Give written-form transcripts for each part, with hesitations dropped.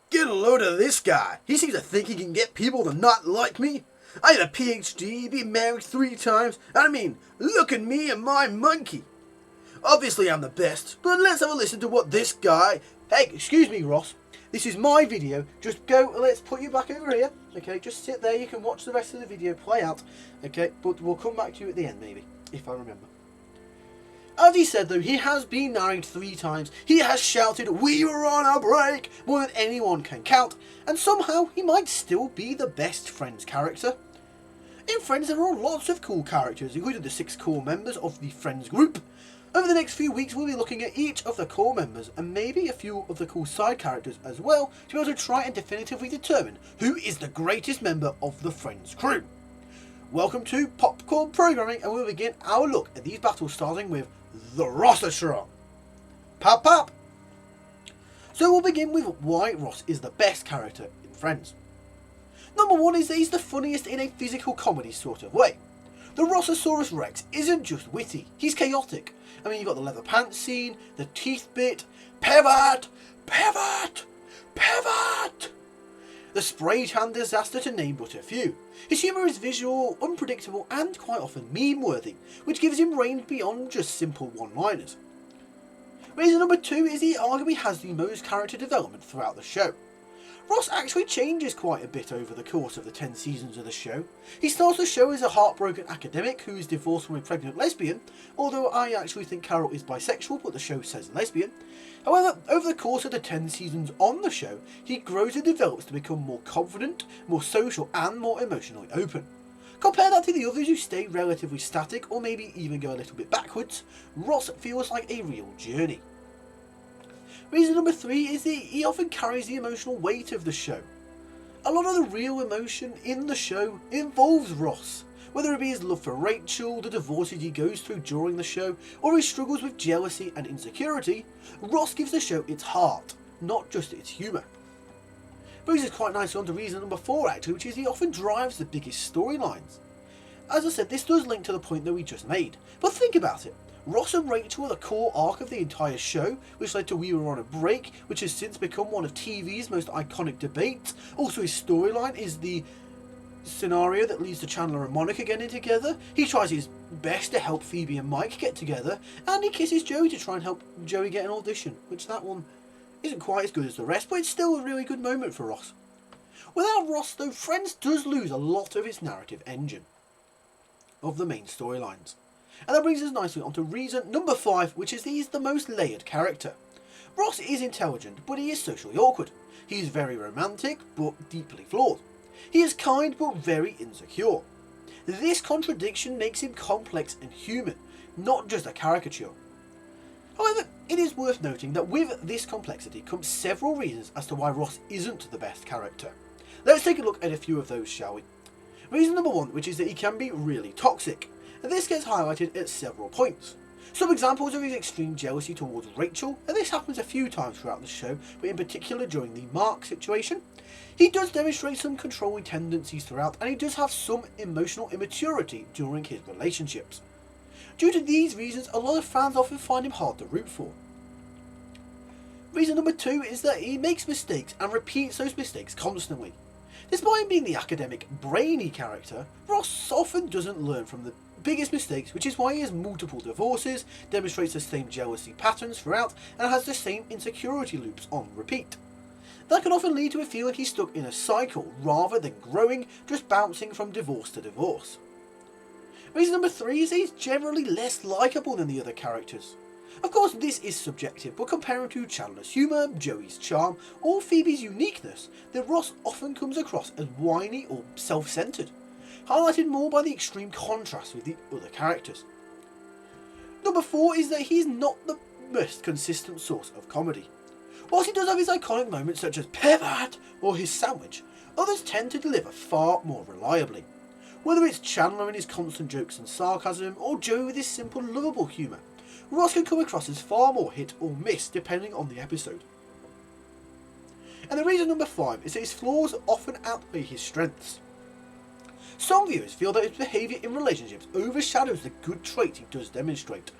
Get a load of this guy. He seems to think he can get people to not like me. I have a PhD, been married 3 times, and I mean, look at me and my monkey. Obviously I'm the best, but let's have a listen to what this guy... Hey, excuse me, Ross. This is my video. Just go, let's put you back over here. Okay, just sit there. You can watch the rest of the video play out. Okay, but we'll come back to you at the end, maybe, if I remember. As he said, though, he has been married 3 times. He has shouted, "We were on a break," more than anyone can count. And somehow, he might still be the best Friends character. In Friends, there are lots of cool characters, including the 6 core members of the Friends group. Over the next few weeks, we'll be looking at each of the core members and maybe a few of the cool side characters as well to be able to try and definitively determine who is the greatest member of the Friends crew. Welcome to Popcorn Programming, and we'll begin our look at these battles starting with the Rossatron. Pop pop! So we'll begin with why Ross is the best character in Friends. Number 1 is that he's the funniest in a physical comedy sort of way. The Rossosaurus Rex isn't just witty, he's chaotic. I mean, you've got the leather pants scene, the teeth bit, pivot, pivot, pivot! The spray tan disaster, to name but a few. His humour is visual, unpredictable, and quite often meme-worthy, which gives him range beyond just simple one-liners. Reason number 2 is he arguably has the most character development throughout the show. Ross actually changes quite a bit over the course of the 10 seasons of the show. He starts the show as a heartbroken academic who is divorced from a pregnant lesbian, although I actually think Carol is bisexual, but the show says lesbian. However, over the course of the 10 seasons on the show, he grows and develops to become more confident, more social, and more emotionally open. Compare that to the others who stay relatively static, or maybe even go a little bit backwards. Ross feels like a real journey. Reason number 3 is that he often carries the emotional weight of the show. A lot of the real emotion in the show involves Ross, whether it be his love for Rachel, the divorces he goes through during the show, or his struggles with jealousy and insecurity. Ross gives the show its heart, not just its humour. Brings us quite nicely on to reason number 4 actually, which is he often drives the biggest storylines. As I said, this does link to the point that we just made, but think about it. Ross and Rachel are the core arc of the entire show, which led to We Were on a Break, which has since become one of TV's most iconic debates. Also, his storyline is the scenario that leads to Chandler and Monica getting together. He tries his best to help Phoebe and Mike get together, and he kisses Joey to try and help Joey get an audition, which that one isn't quite as good as the rest, but it's still a really good moment for Ross. Without Ross, though, Friends does lose a lot of its narrative engine of the main storylines. And that brings us nicely on to reason number 5, which is that he's the most layered character. Ross is intelligent, but he is socially awkward. He is very romantic, but deeply flawed. He is kind, but very insecure. This contradiction makes him complex and human, not just a caricature. However, it is worth noting that with this complexity comes several reasons as to why Ross isn't the best character. Let's take a look at a few of those, shall we? Reason number 1, which is that he can be really toxic. And this gets highlighted at several points. Some examples are his extreme jealousy towards Rachel, and this happens a few times throughout the show, but in particular during the Mark situation. He does demonstrate some controlling tendencies throughout, and he does have some emotional immaturity during his relationships. Due to these reasons, a lot of fans often find him hard to root for. Reason number 2 is that he makes mistakes and repeats those mistakes constantly. Despite him being the academic, brainy character, Ross often doesn't learn from the biggest mistakes, which is why he has multiple divorces, demonstrates the same jealousy patterns throughout, and has the same insecurity loops on repeat. That can often lead to a feeling he's stuck in a cycle, rather than growing, just bouncing from divorce to divorce. Reason number 3 is he's generally less likeable than the other characters. Of course, this is subjective, but comparing to Chandler's humour, Joey's charm, or Phoebe's uniqueness, then Ross often comes across as whiny or self-centred, highlighted more by the extreme contrast with the other characters. Number 4 is that he's not the most consistent source of comedy. Whilst he does have his iconic moments such as Pivot or his sandwich, others tend to deliver far more reliably. Whether it's Chandler and his constant jokes and sarcasm, or Joey with his simple, lovable humour, Ross can come across as far more hit or miss depending on the episode. And the reason number 5 is that his flaws often outweigh his strengths. Some viewers feel that his behaviour in relationships overshadows the good traits he does demonstrate.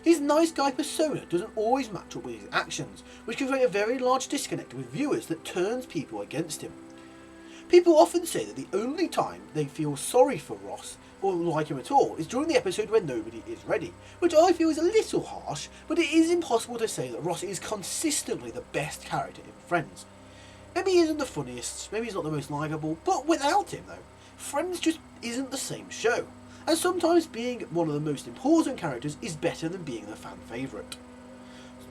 His nice guy persona doesn't always match up with his actions, which can create a very large disconnect with viewers that turns people against him. People often say that the only time they feel sorry for Ross or like him at all is during the episode when nobody is ready, which I feel is a little harsh, but it is impossible to say that Ross is consistently the best character in Friends. Maybe he isn't the funniest, maybe he's not the most likeable, but without him though, Friends just isn't the same show, and sometimes being one of the most important characters is better than being the fan favourite.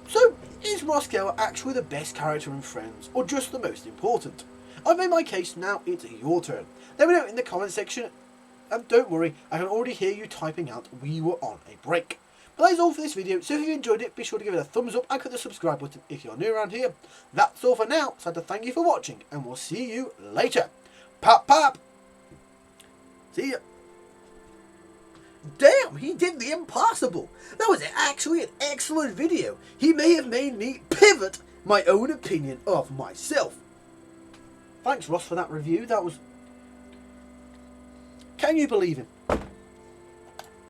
So, is Ross Geller actually the best character in Friends, or just the most important? I've made my case, now it's your turn. Let me know in the comment section, and don't worry, I can already hear you typing out we were on a break. But that is all for this video, so if you enjoyed it, be sure to give it a thumbs up and click the subscribe button if you're new around here. That's all for now, so I'd like to thank you for watching, and we'll see you later. Pop pop! See ya! Damn, he did the impossible! That was actually an excellent video. He may have made me pivot my own opinion of myself. Thanks, Ross, for that review. That was... Can you believe him?